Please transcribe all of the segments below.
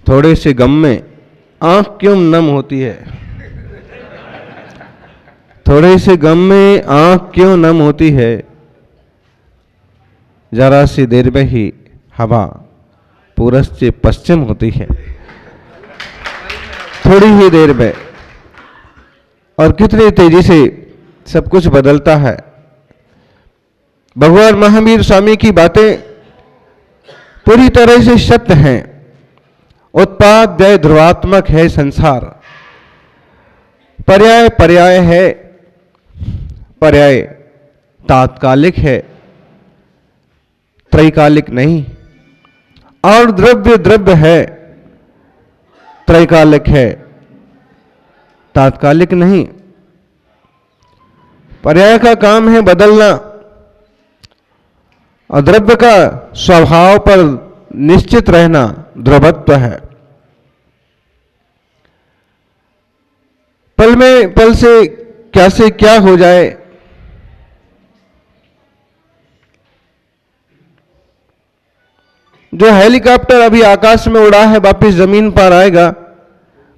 थोड़े से गम में आंख क्यों नम होती है? थोड़े से गम में आंख क्यों नम होती है? जरा सी देर में ही हवा पूरब से पश्चिम होती है। थोड़ी ही देर में, और कितनी तेजी से सब कुछ बदलता है। भगवान महावीर स्वामी की बातें पूरी तरह से सत्य हैं। उत्पाद व्यय ध्रुवात्मक है संसार, पर्याय पर्याय है, पर्याय तात्कालिक है, त्रैकालिक नहीं। और द्रव्य द्रव्य है, त्रैकालिक है, तात्कालिक नहीं। पर्याय का काम है बदलना, और द्रव्य का स्वभाव पर निश्चित रहना ध्रुवत्व है। पल में पल से क्या हो जाए, जो हेलीकॉप्टर अभी आकाश में उड़ा है वापस जमीन पर आएगा,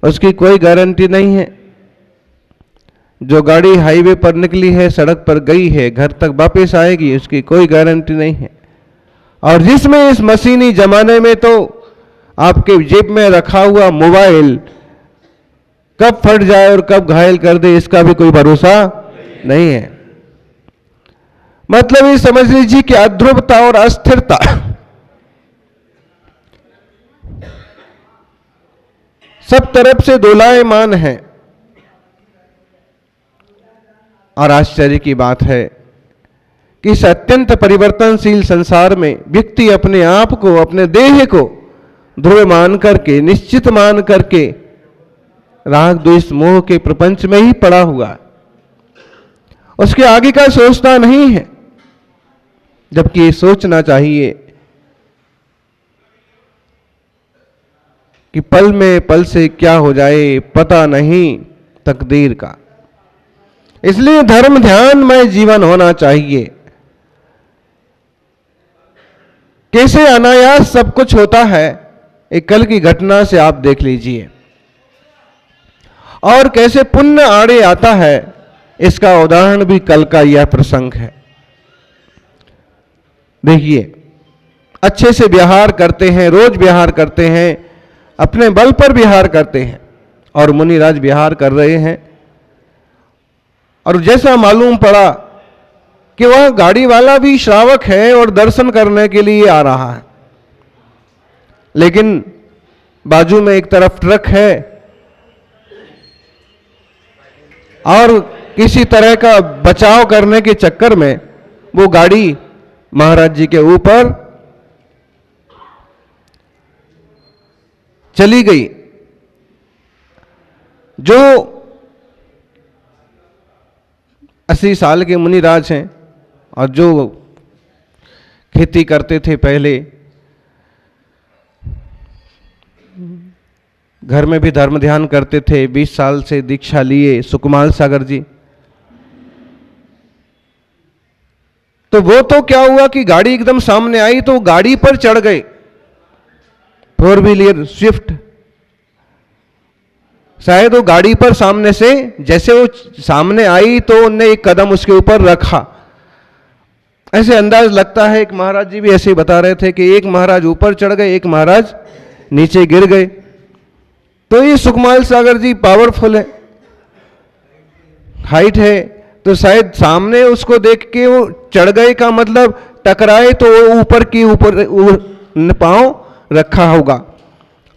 उसकी कोई गारंटी नहीं है। जो गाड़ी हाईवे पर निकली है, सड़क पर गई है, घर तक वापस आएगी, उसकी कोई गारंटी नहीं है। और जिसमें इस मशीनी जमाने में तो आपके जेब में रखा हुआ मोबाइल कब फट जाए और कब घायल कर दे, इसका भी कोई भरोसा नहीं है। मतलब ये समझ लीजिए कि अध्रुवता और अस्थिरता सब तरफ से दोलायमान है। और आश्चर्य की बात है कि इस अत्यंत परिवर्तनशील संसार में व्यक्ति अपने आप को, अपने देह को ध्रुव मान करके, निश्चित मान करके राग द्वेष मोह के प्रपंच में ही पड़ा हुआ है। उसके आगे का सोचता नहीं है, जबकि ये सोचना चाहिए कि पल में पल से क्या हो जाए पता नहीं तकदीर का। इसलिए धर्म ध्यानमय जीवन होना चाहिए। कैसे अनायास सब कुछ होता है, एक कल की घटना से आप देख लीजिए। और कैसे पुण्य आड़े आता है, इसका उदाहरण भी कल का यह प्रसंग है। देखिए, अच्छे से व्यवहार करते हैं, रोज व्यवहार करते हैं, अपने बल पर व्यवहार करते हैं, और मुनिराज व्यवहार कर रहे हैं। और जैसा मालूम पड़ा कि वह गाड़ी वाला भी श्रावक है और दर्शन करने के लिए आ रहा है, लेकिन बाजू में एक तरफ ट्रक है और किसी तरह का बचाव करने के चक्कर में वो गाड़ी महाराज जी के ऊपर चली गई। जो 80 साल के मुनिराज हैं और जो खेती करते थे पहले, घर में भी धर्म ध्यान करते थे, 20 साल से दीक्षा लिए सुकुमाल सागर जी। तो वो तो क्या हुआ कि गाड़ी एकदम सामने आई तो गाड़ी पर चढ़ गए, 4 व्हीलर स्विफ्ट। शायद वो गाड़ी पर सामने से जैसे वो सामने आई तो उनने एक कदम उसके ऊपर रखा। ऐसे अंदाज लगता है, एक महाराज जी भी ऐसे ही बता रहे थे कि एक महाराज ऊपर चढ़ गए, एक महाराज नीचे गिर गए। तो ये सुकुमाल सागर जी पावरफुल है, हाइट है, तो शायद सामने उसको देख के वो चढ़ गए का मतलब टकराए तो वो ऊपर की ऊपर पांव रखा होगा।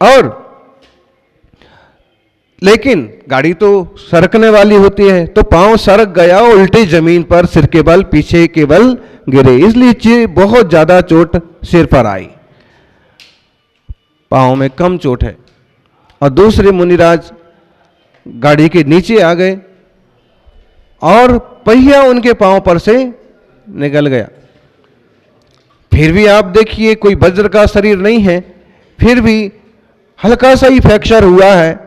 और लेकिन गाड़ी तो सरकने वाली होती है, तो पांव सरक गया, उल्टी जमीन पर सिर के बल, पीछे के बल गिरे, इसलिए बहुत ज्यादा चोट सिर पर आई, पांव में कम चोट है। और दूसरे मुनिराज गाड़ी के नीचे आ गए और पहिया उनके पांव पर से निकल गया। फिर भी आप देखिए, कोई वज्र का शरीर नहीं है, फिर भी हल्का सा ही फ्रैक्चर हुआ है,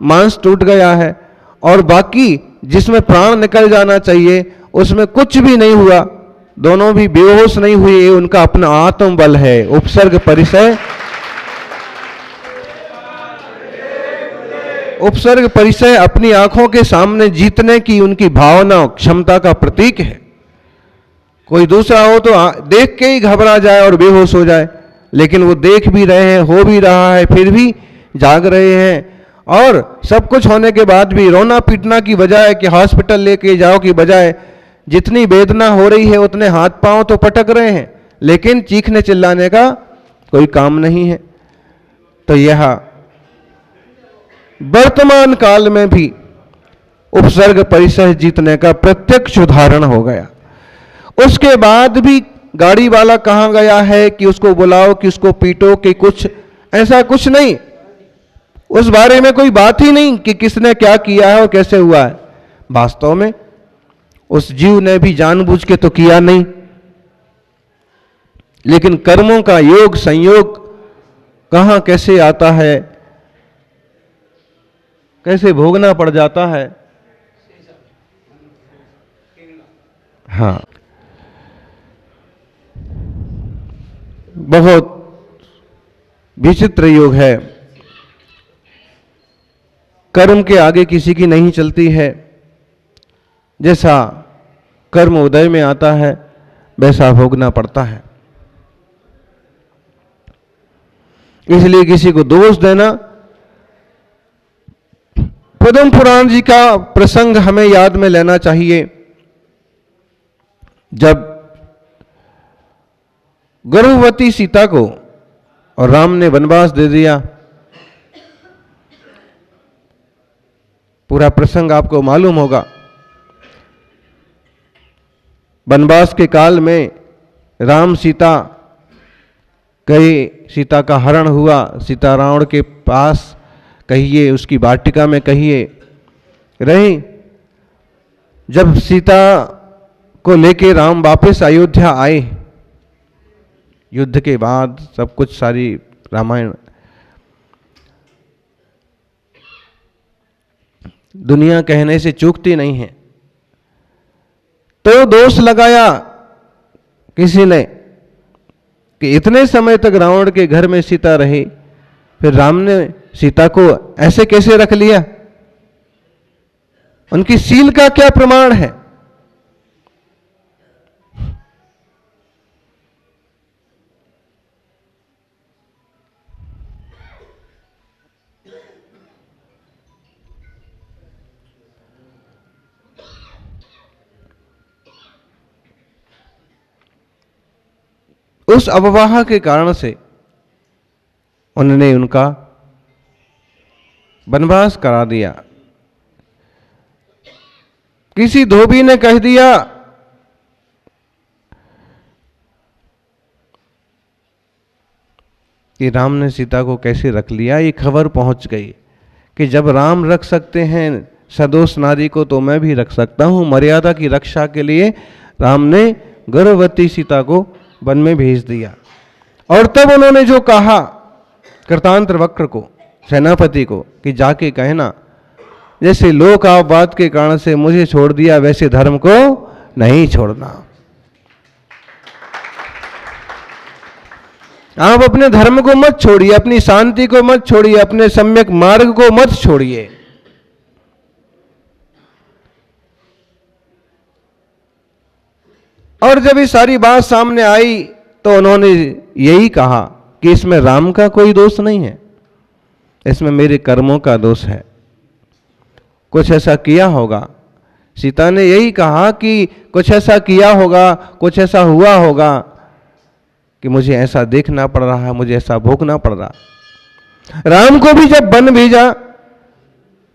मांस टूट गया है, और बाकी जिसमें प्राण निकल जाना चाहिए उसमें कुछ भी नहीं हुआ। दोनों भी बेहोश नहीं हुए, ये उनका अपना आत्मबल है, उपसर्ग परिचय। उपसर्ग परिचय अपनी आंखों के सामने जीतने की उनकी भावना क्षमता का प्रतीक है। कोई दूसरा हो तो देख के ही घबरा जाए और बेहोश हो जाए, लेकिन वो देख भी रहे हैं, हो भी रहा है, फिर भी जाग रहे हैं। और सब कुछ होने के बाद भी रोना पीटना की बजाय कि हॉस्पिटल लेके जाओ की बजाय जितनी वेदना हो रही है उतने हाथ पांव तो पटक रहे हैं, लेकिन चीखने चिल्लाने का कोई काम नहीं है। तो यह वर्तमान काल में भी उपसर्ग परिचय जीतने का प्रत्यक्ष उदाहरण हो गया। उसके बाद भी गाड़ी वाला कहाँ गया है कि उसको बुलाओ, कि उसको पीटो, कि कुछ ऐसा कुछ नहीं, उस बारे में कोई बात ही नहीं कि किसने क्या किया है और कैसे हुआ है। वास्तव में उस जीव ने भी जानबूझ के तो किया नहीं, लेकिन कर्मों का योग संयोग कहां कैसे आता है, कैसे भोगना पड़ जाता है। हाँ, बहुत विचित्र योग है। कर्म के आगे किसी की नहीं चलती है। जैसा कर्म उदय में आता है वैसा भोगना पड़ता है। इसलिए किसी को दोष देना, पद्म पुराण जी का प्रसंग हमें याद में लेना चाहिए। जब गर्भवती सीता को और राम ने वनवास दे दिया, पूरा प्रसंग आपको मालूम होगा। वनवास के काल में राम सीता गए, सीता का हरण हुआ, सीता रावण के पास कहिए, उसकी वाटिका में कहिए रहे। जब सीता को लेके राम वापस अयोध्या आए, युद्ध के बाद सब कुछ, सारी रामायण दुनिया कहने से चूकती नहीं है, तो दोष लगाया किसी ने कि इतने समय तक रावण के घर में सीता रही, फिर राम ने सीता को ऐसे कैसे रख लिया, उनकी सील का क्या प्रमाण है। उस अववाह के कारण से उन्होंने उनका वनवास करा दिया। किसी धोबी ने कह दिया कि राम ने सीता को कैसे रख लिया। ये खबर पहुंच गई कि जब राम रख सकते हैं सदोष नारी को, तो मैं भी रख सकता हूं। मर्यादा की रक्षा के लिए राम ने गर्भवती सीता को वन में भेज दिया। और तब उन्होंने जो कहा कृतांत्र वक्र को, सेनापति को, कि जाके कहना जैसे लोक आपवाद के कारण से मुझे छोड़ दिया, वैसे धर्म को नहीं छोड़ना। आप अपने धर्म को मत छोड़िए, अपनी शांति को मत छोड़िए, अपने सम्यक मार्ग को मत छोड़िए। और जब ये सारी बात सामने आई तो उन्होंने यही कहा कि इसमें राम का कोई दोष नहीं है, इसमें मेरे कर्मों का दोष है। कुछ ऐसा किया होगा, सीता ने यही कहा कि कुछ ऐसा किया होगा, कुछ ऐसा हुआ होगा कि मुझे ऐसा देखना पड़ रहा है, मुझे ऐसा भोगना पड़ रहा। राम को भी जब वन भेजा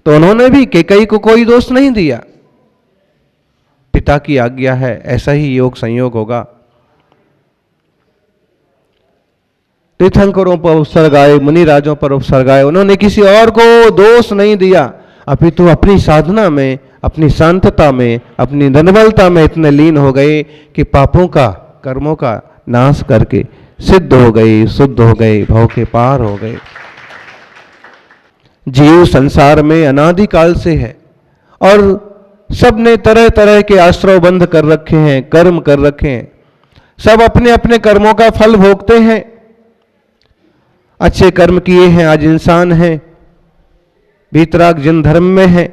तो उन्होंने भी कैकेयी को कोई दोष नहीं दिया। पिता की आज्ञा है, ऐसा ही योग संयोग होगा। तीर्थंकरों पर उपसर्ग आए, मुनिराजों पर उपसर्ग आए, उन्होंने किसी और को दोष नहीं दिया, अपितु अपनी साधना में, अपनी शांतता में, अपनी निर्मलता में इतने लीन हो गए कि पापों का, कर्मों का नाश करके सिद्ध हो गए, शुद्ध हो गए, भव के पार हो गए। जीव संसार में अनादिकाल से है और सबने तरह तरह के आश्रय बंध कर रखे हैं, कर्म कर रखे हैं। सब अपने अपने कर्मों का फल भोगते हैं। अच्छे कर्म किए हैं, आज इंसान हैं। वीतराग जिन धर्म में है,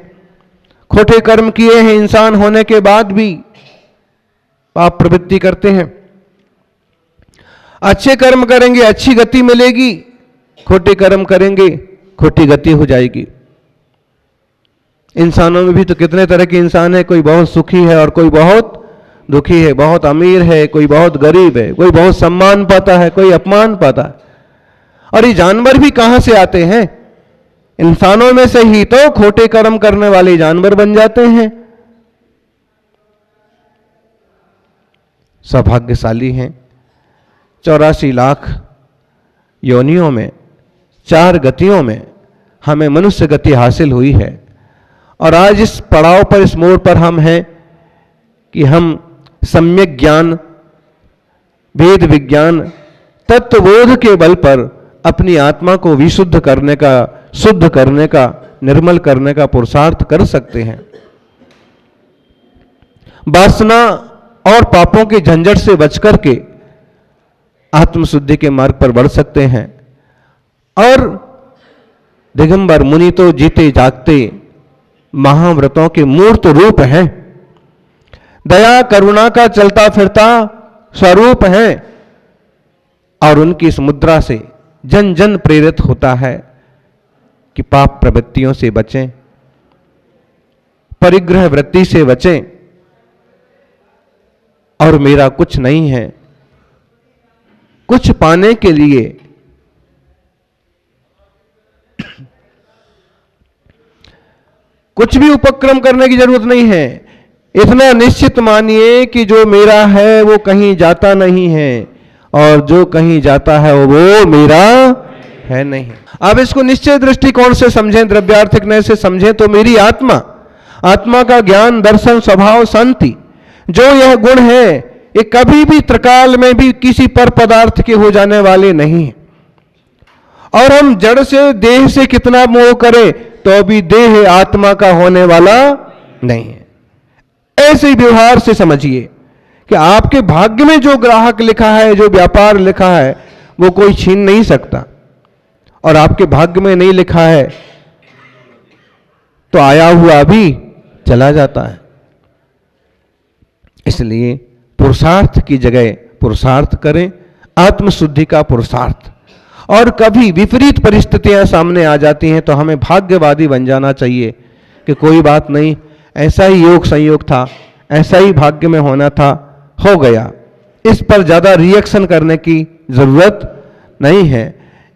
खोटे कर्म किए हैं, इंसान होने के बाद भी पाप प्रवृत्ति करते हैं। अच्छे कर्म करेंगे अच्छी गति मिलेगी, खोटे कर्म करेंगे खोटी गति हो जाएगी। इंसानों में भी तो कितने तरह के इंसान है, कोई बहुत सुखी है और कोई बहुत दुखी है, बहुत अमीर है, कोई बहुत गरीब है, कोई बहुत सम्मान पाता है, कोई अपमान पाता है। और ये जानवर भी कहां से आते हैं? इंसानों में से ही तो खोटे कर्म करने वाले जानवर बन जाते हैं। सौभाग्यशाली हैं, 84 लाख योनियों में 4 गतियों में हमें मनुष्य गति हासिल हुई है। और आज इस पड़ाव पर, इस मोड़ पर हम हैं कि हम सम्यक ज्ञान, वेद विज्ञान, तत्वबोध के बल पर अपनी आत्मा को विशुद्ध करने का, शुद्ध करने का, निर्मल करने का पुरुषार्थ कर सकते हैं। वासना और पापों के झंझट से बचकर के आत्मशुद्धि के मार्ग पर बढ़ सकते हैं। और दिगंबर मुनि तो जीते जागते महाव्रतों के मूर्त रूप हैं, दया करुणा का चलता फिरता स्वरूप हैं। और उनकी इस मुद्रा से जन जन प्रेरित होता है कि पाप प्रवृत्तियों से बचें, परिग्रह वृत्ति से बचें। और मेरा कुछ नहीं है, कुछ पाने के लिए कुछ भी उपक्रम करने की जरूरत नहीं है। इतना निश्चित मानिए कि जो मेरा है वो कहीं जाता नहीं है, और जो कहीं जाता है वो मेरा है नहीं। अब इसको निश्चय दृष्टिकोण से समझें, द्रव्यार्थिक नय से समझें तो मेरी आत्मा, आत्मा का ज्ञान, दर्शन, स्वभाव, शांति, जो यह गुण है, ये कभी भी त्रिकाल में भी किसी पर पदार्थ के हो जाने वाले नहीं। और हम जड़ से, देह से कितना मोह करें तो भी देह आत्मा का होने वाला नहीं है। ऐसे व्यवहार से समझिए कि आपके भाग्य में जो ग्राहक लिखा है, जो व्यापार लिखा है, वो कोई छीन नहीं सकता। और आपके भाग्य में नहीं लिखा है तो आया हुआ भी चला जाता है। इसलिए पुरुषार्थ की जगह पुरुषार्थ करें, आत्मशुद्धि का पुरुषार्थ। और कभी विपरीत परिस्थितियां सामने आ जाती हैं तो हमें भाग्यवादी बन जाना चाहिए कि कोई बात नहीं, ऐसा ही योग संयोग था, ऐसा ही भाग्य में होना था, हो गया। इस पर ज्यादा रिएक्शन करने की जरूरत नहीं है।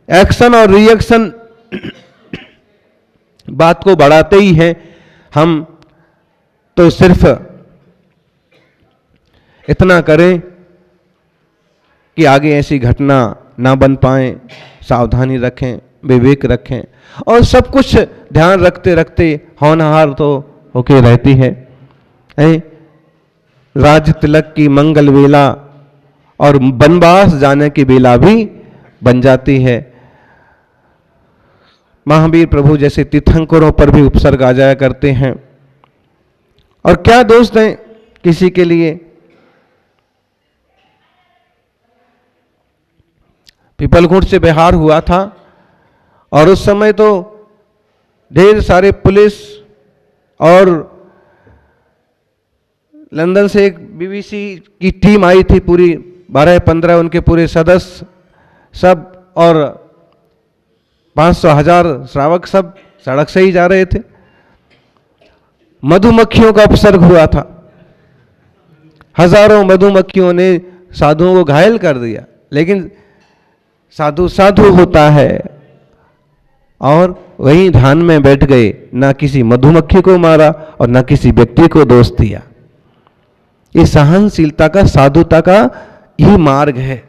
एक्शन और रिएक्शन बात को बढ़ाते ही हैं। हम तो सिर्फ इतना करें कि आगे ऐसी घटना ना बन पाए, सावधानी रखें, विवेक रखें, और सब कुछ ध्यान रखते रखते होनहार तो होके रहती है। राज तिलक की मंगल वेला और वनवास जाने की बेला भी बन जाती है। महावीर प्रभु जैसे तीर्थंकरों पर भी उपसर्ग आ जाया करते हैं। और क्या दोष दें किसी के लिए? पीपलखुंट से बिहार हुआ था और उस समय तो ढेर सारे पुलिस और लंदन से एक बीबीसी की टीम आई थी, पूरी 12-15 उनके पूरे सदस्य सब, और 500,000 श्रावक सब सड़क से ही जा रहे थे। मधुमक्खियों का उपसर्ग हुआ था, हजारों मधुमक्खियों ने साधुओं को घायल कर दिया। लेकिन साधु साधु होता है, और वहीं ध्यान में बैठ गए, ना किसी मधुमक्खी को मारा और ना किसी व्यक्ति को दोष दिया। ये सहनशीलता का, साधुता का ही मार्ग है।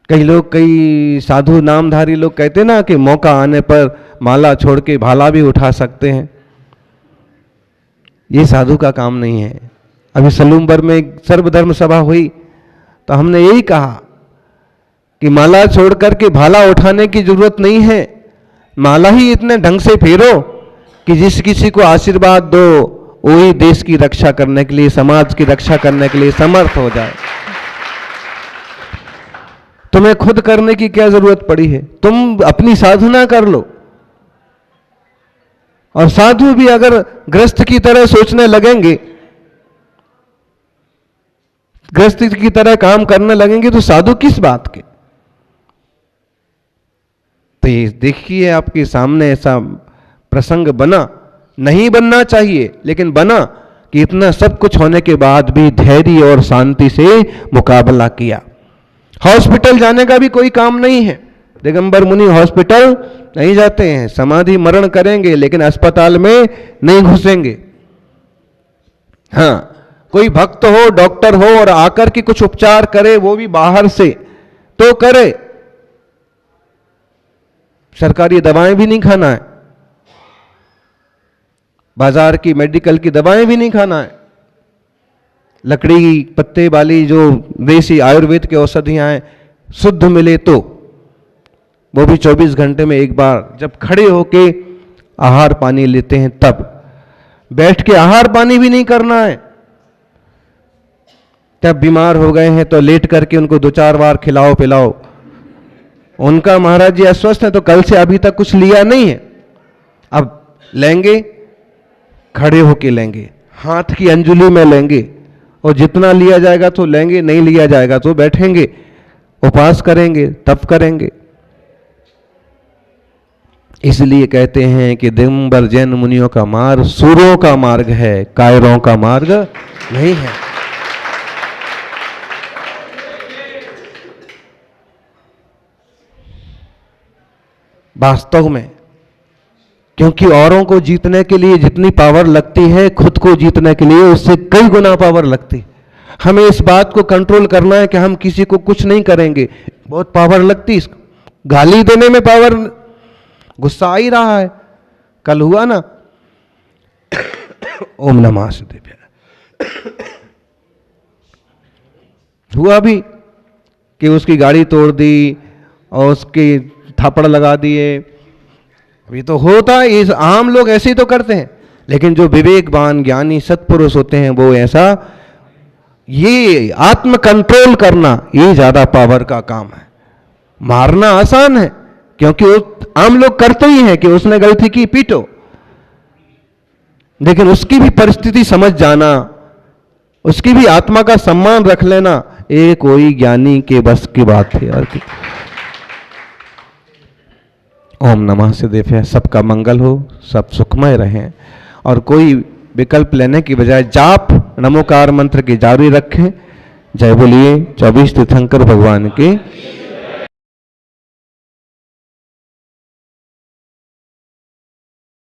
कई लोग, कई साधु नामधारी लोग कहते ना कि मौका आने पर माला छोड़ के भाला भी उठा सकते हैं। ये साधु का काम नहीं है। अभी सलूमबर में एक सर्वधर्म सभा हुई तो हमने यही कहा कि माला छोड़ करके भाला उठाने की जरूरत नहीं है। माला ही इतने ढंग से फेरो कि जिस किसी को आशीर्वाद दो वही देश की रक्षा करने के लिए, समाज की रक्षा करने के लिए समर्थ हो जाए। तुम्हें खुद करने की क्या जरूरत पड़ी है? तुम अपनी साधना कर लो, और साधु भी अगर गृहस्थ की तरह सोचने लगेंगे, गृहस्थ की तरह काम करने लगेंगे, तो साधु किस बात के। तो ये देखिए आपके सामने ऐसा प्रसंग बना, नहीं बनना चाहिए लेकिन बना, कि इतना सब कुछ होने के बाद भी धैर्य और शांति से मुकाबला किया। हॉस्पिटल जाने का भी कोई काम नहीं है। दिगंबर मुनि हॉस्पिटल नहीं जाते हैं, समाधि मरण करेंगे लेकिन अस्पताल में नहीं घुसेंगे। हाँ, कोई भक्त हो, डॉक्टर हो और आकर के कुछ उपचार करे, वो भी बाहर से, तो करे। सरकारी दवाएं भी नहीं खाना है, बाजार की मेडिकल की दवाएं भी नहीं खाना है। लकड़ी पत्ते वाली जो देसी आयुर्वेद की औषधियां हैं, शुद्ध मिले तो वो भी 24 घंटे में एक बार, जब खड़े होके आहार पानी लेते हैं तब। बैठ के आहार पानी भी नहीं करना है। जब बीमार हो गए हैं तो लेट करके उनको 2-4 बार खिलाओ पिलाओ। उनका महाराज जी अस्वस्थ है तो कल से अभी तक कुछ लिया नहीं है, अब लेंगे, खड़े होके लेंगे, हाथ की अंजुली में लेंगे, और जितना लिया जाएगा तो लेंगे, नहीं लिया जाएगा तो बैठेंगे, उपवास करेंगे, तप करेंगे। इसलिए कहते हैं कि दिगंबर जैन मुनियों का मार्ग सूरों का मार्ग है, कायरों का मार्ग नहीं है। वास्तव में, क्योंकि औरों को जीतने के लिए जितनी पावर लगती है, खुद को जीतने के लिए उससे कई गुना पावर लगती। हमें इस बात को कंट्रोल करना है कि हम किसी को कुछ नहीं करेंगे, बहुत पावर लगती इसको। गाली देने में पावर, गुस्सा आ ही रहा है, कल हुआ ना ओम नमः शिवाय, हुआ भी कि उसकी गाड़ी तोड़ दी और उसकी थप्पड़ लगा दिए। अभी तो होता है, इस आम लोग ऐसे ही तो करते हैं, लेकिन जो विवेकवान ज्ञानी सत्पुरुष होते हैं वो ऐसा, ये आत्म कंट्रोल करना ये ज्यादा पावर का काम है। मारना आसान है, क्योंकि आम लोग करते ही हैं कि उसने गलती की, पीटो, लेकिन उसकी भी परिस्थिति समझ जाना, उसकी भी आत्मा का सम्मान रख लेना, ये कोई ज्ञानी के बस की बात है यार। ओम नमः शिवाय। सबका मंगल हो, सब सुखमय रहें, और कोई विकल्प लेने की बजाय जाप नमोकार मंत्र की जारी रखें। जय बोलिए 24 तीर्थंकर भगवान की।